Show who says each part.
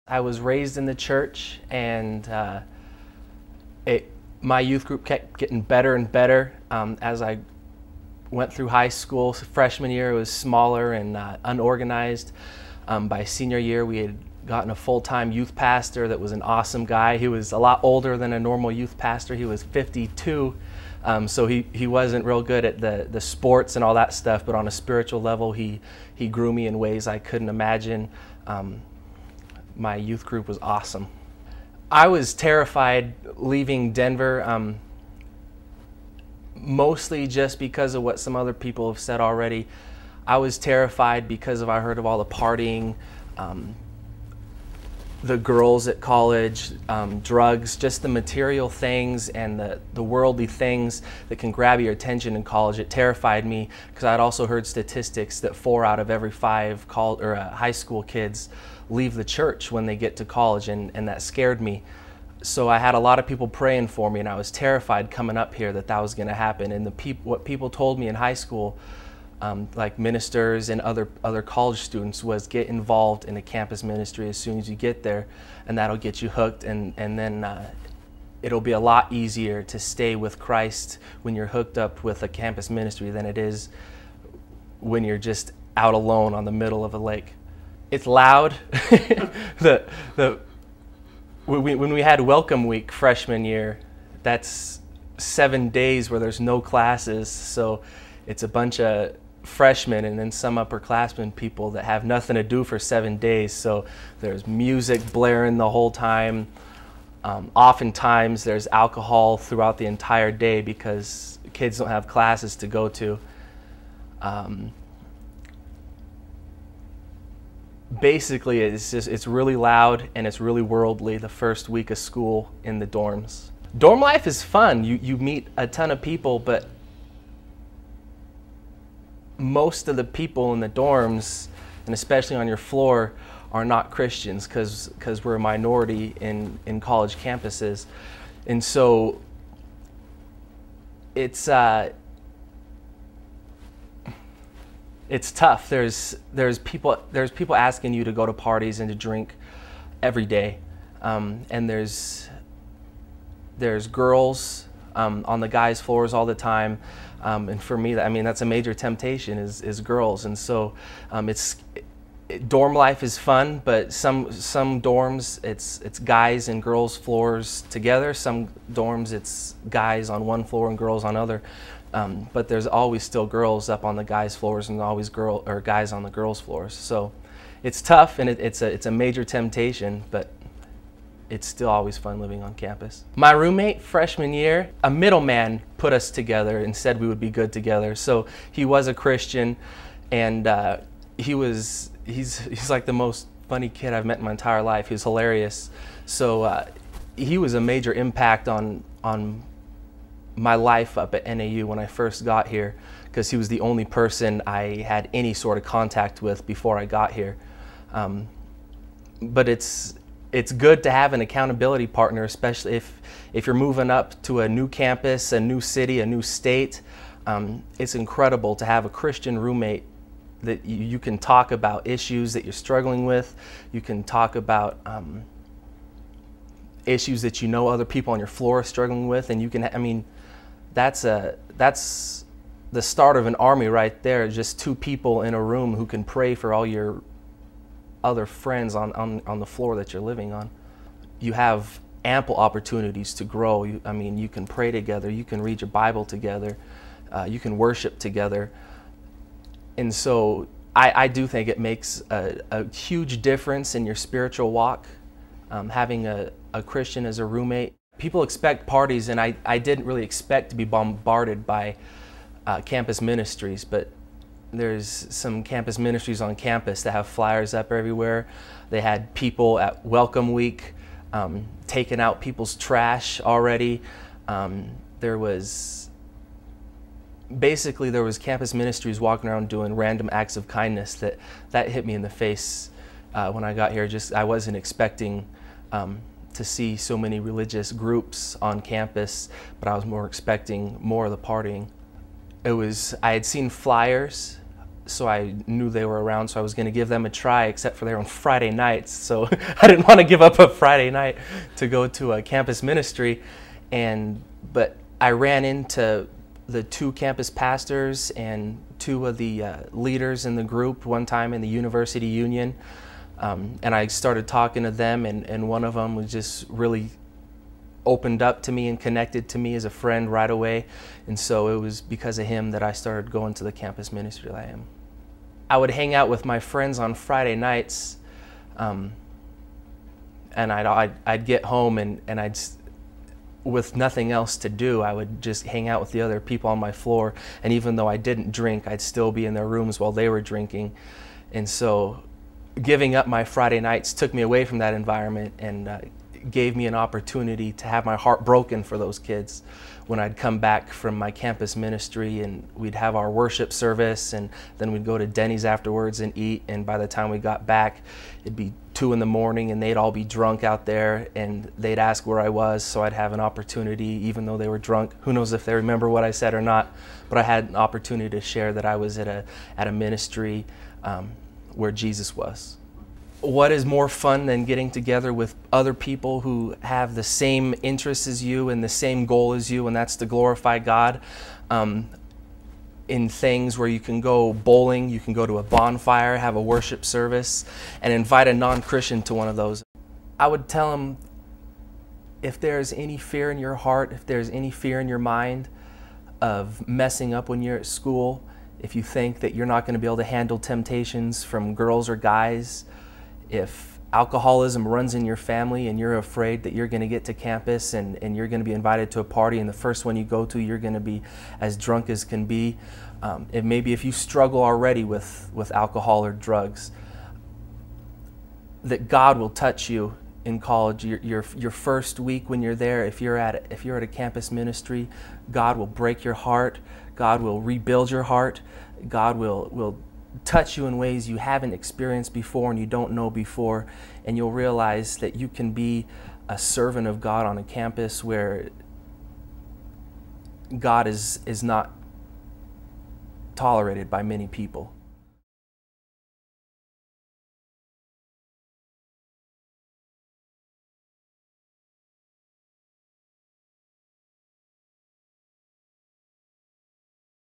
Speaker 1: I was raised in the church, and my youth group kept getting better and better as I went through high school. Freshman year, it was smaller and unorganized. By senior year, we had gotten a full-time youth pastor that was an awesome guy. He was a lot older than a normal youth pastor. He was 52, so he wasn't real good at the sports and all that stuff, but on a spiritual level, he grew me in ways I couldn't imagine. My youth group was awesome. I was terrified leaving Denver, mostly just because of what some other people have said already. I was terrified because I heard of all the partying, the girls at college, drugs, just the material things and the worldly things that can grab your attention in college. It terrified me because I'd also heard statistics that 4 out of every 5 high school kids leave the church when they get to college, and that scared me. So I had a lot of people praying for me, and I was terrified coming up here that was going to happen. And what people told me in high school, like ministers and other college students, was get involved in a campus ministry as soon as you get there, and that'll get you hooked, and then it'll be a lot easier to stay with Christ when you're hooked up with a campus ministry than it is when you're just out alone on the middle of a lake. It's loud. When we had Welcome Week freshman year, that's 7 days where there's no classes, so it's a bunch of freshmen and then some upperclassmen people that have nothing to do for 7 days, so there's music blaring the whole time. Oftentimes there's alcohol throughout the entire day because kids don't have classes to go to. Basically, it's really loud and it's really worldly the first week of school in the dorms. Dorm life is fun. You meet a ton of people, but most of the people in the dorms, and especially on your floor, are not Christians because we're a minority in college campuses. And so it's tough. There's people asking you to go to parties and to drink every day, and there's girls on the guys' floors all the time, and for me, that's a major temptation is girls, and so dorm life is fun, but some dorms it's guys and girls floors together. Some dorms it's guys on one floor and girls on other. But there's always still girls up on the guys' floors and always guys on the girls' floors. So it's tough and it's a major temptation, but it's still always fun living on campus. My roommate freshman year, a middleman put us together and said we would be good together. So he was a Christian, and he's like the most funny kid I've met in my entire life. He was hilarious. So he was a major impact on my life up at NAU when I first got here, because he was the only person I had any sort of contact with before I got here. But it's good to have an accountability partner, especially if you're moving up to a new campus, a new city, a new state. It's incredible to have a Christian roommate that you can talk about issues that you're struggling with. You can talk about issues that other people on your floor are struggling with, and you can, that's the start of an army right there. Just 2 people in a room who can pray for all your other friends on the floor that you're living on. You have ample opportunities to grow. You can pray together, you can read your Bible together, you can worship together. And so I do think it makes a huge difference in your spiritual walk, having a Christian as a roommate. People expect parties, and I didn't really expect to be bombarded by campus ministries, but there's some campus ministries on campus that have flyers up everywhere. They had people at Welcome Week taking out people's trash already. There was campus ministries walking around doing random acts of kindness that hit me in the face when I got here. I wasn't expecting to see so many religious groups on campus, but I was more expecting more of the partying. I had seen flyers so I knew they were around, so I was going to give them a try, except for they're on Friday nights. So I didn't want to give up a Friday night to go to a campus ministry. But I ran into the 2 campus pastors and 2 of the leaders in the group one time in the University Union. And I started talking to them, and one of them was just really opened up to me and connected to me as a friend right away. And so it was because of him that I started going to the campus ministry that I am. I would hang out with my friends on Friday nights, and I'd get home and with nothing else to do, I would just hang out with the other people on my floor. And even though I didn't drink, I'd still be in their rooms while they were drinking. And so giving up my Friday nights took me away from that environment and gave me an opportunity to have my heart broken for those kids when I'd come back from my campus ministry, and we'd have our worship service, and then we'd go to Denny's afterwards and eat. And by the time we got back, it'd be 2 in the morning and they'd all be drunk out there, and they'd ask where I was, so I'd have an opportunity, even though they were drunk. Who knows if they remember what I said or not, but I had an opportunity to share that I was at a ministry where Jesus was. What is more fun than getting together with other people who have the same interests as you and the same goal as you, and that's to glorify God, in things where you can go bowling, you can go to a bonfire, have a worship service, and invite a non-Christian to one of those. I would tell them, if there's any fear in your heart, if there's any fear in your mind of messing up when you're at school, if you think that you're not going to be able to handle temptations from girls or guys, if alcoholism runs in your family and you're afraid that you're going to get to campus and you're going to be invited to a party, and the first one you go to, you're going to be as drunk as can be, and maybe if you struggle already with alcohol or drugs, that God will touch you in college. Your first week when you're there, if you're at a campus ministry, God will break your heart. God will rebuild your heart. God will touch you in ways you haven't experienced before and you don't know before, and you'll realize that you can be a servant of God on a campus where God is not tolerated by many people.